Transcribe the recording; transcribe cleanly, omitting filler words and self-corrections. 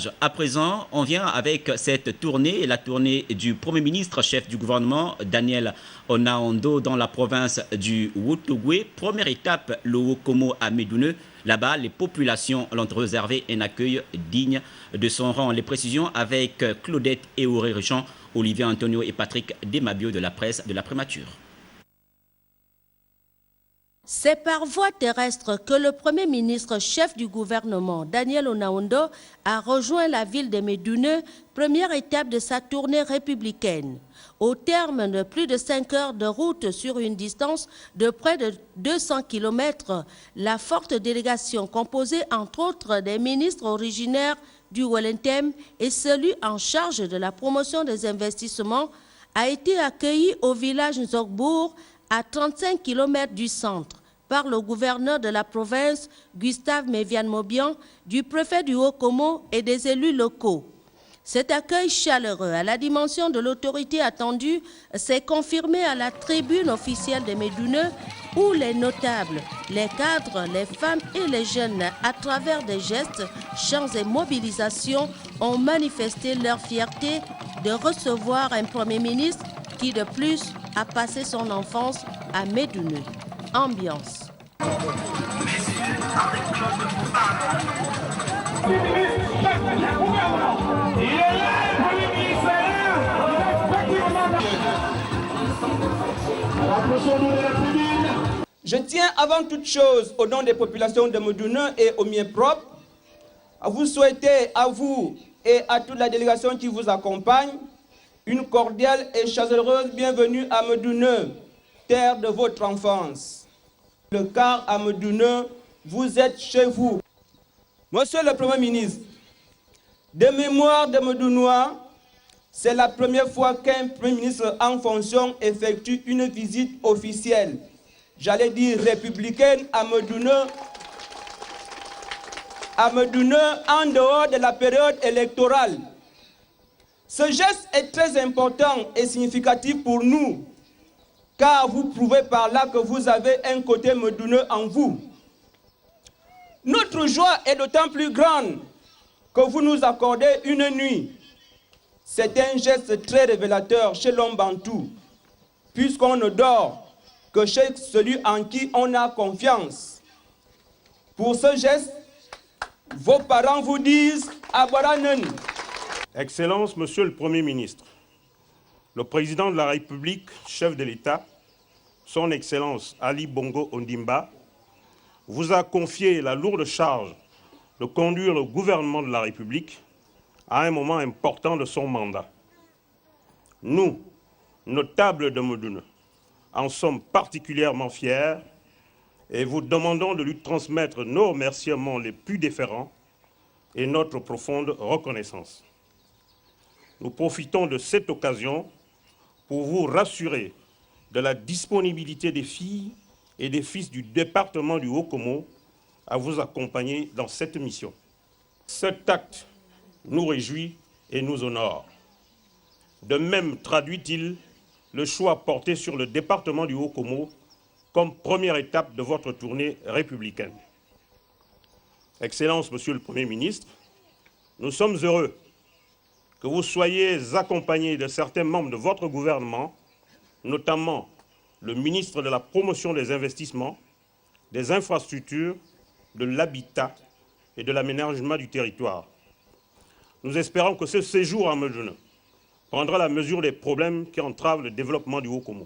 pèlerinage. À présent, on vient avec cette tournée, la tournée du Premier ministre, chef du gouvernement, Daniel Onaondo, dans la province du Woutougué. Première étape, le Wokomo à Médouneux. Là-bas, les populations l'ont réservé un accueil digne de son rang. Les précisions avec Claudette Eouré-Richon, Olivier Antonio et Patrick Demabio de la presse de la Prémature. C'est par voie terrestre que le Premier ministre, chef du gouvernement, Daniel Onaondo, a rejoint la ville de Médouneux, première étape de sa tournée républicaine. Au terme de plus de 5 heures de route sur une distance de près de 200 km, la forte délégation composée entre autres des ministres originaires du Welentem et celui en charge de la promotion des investissements a été accueillie au village Nzogbourg, à 35 km du centre, par le gouverneur de la province, Gustave Méviane-Mobian, du préfet du Wokomo et des élus locaux. Cet accueil chaleureux à la dimension de l'autorité attendue s'est confirmé à la tribune officielle de Médouneux, où les notables, les cadres, les femmes et les jeunes, à travers des gestes, chants et mobilisations, ont manifesté leur fierté de recevoir un Premier ministre qui, de plus, a passé son enfance à Médouneux. Ambiance. Je tiens avant toute chose, au nom des populations de Médouneux et au mien propre, à vous souhaiter, à vous et à toute la délégation qui vous accompagne, une cordiale et chaleureuse bienvenue à Médouneux, terre de votre enfance. Le car à Médouneux, vous êtes chez vous. Monsieur le Premier ministre, de mémoire de Médounois, c'est la première fois qu'un Premier ministre en fonction effectue une visite officielle, j'allais dire républicaine, à Médouneux, en dehors de la période électorale. Ce geste est très important et significatif pour nous, car vous prouvez par là que vous avez un côté médouneux en vous. Notre joie est d'autant plus grande que vous nous accordez une nuit. C'est un geste très révélateur chez l'homme bantou, puisqu'on ne dort que chez celui en qui on a confiance. Pour ce geste, vos parents vous disent « Abaranen ». Excellence, Monsieur le Premier ministre, le Président de la République, chef de l'État, Son Excellence Ali Bongo Ondimba, vous a confié la lourde charge de conduire le gouvernement de la République à un moment important de son mandat. Nous, notables de Médouneux, en sommes particulièrement fiers et vous demandons de lui transmettre nos remerciements les plus déférents et notre profonde reconnaissance. Nous profitons de cette occasion pour vous rassurer de la disponibilité des filles et des fils du département du Wokomo à vous accompagner dans cette mission. Cet acte nous réjouit et nous honore. De même traduit-il le choix porté sur le département du Wokomo comme première étape de votre tournée républicaine. Excellence, Monsieur le Premier ministre, nous sommes heureux que vous soyez accompagné de certains membres de votre gouvernement, notamment le ministre de la Promotion des Investissements, des Infrastructures, de l'Habitat et de l'Aménagement du territoire. Nous espérons que ce séjour à Médouneux prendra la mesure des problèmes qui entravent le développement du Wokomo.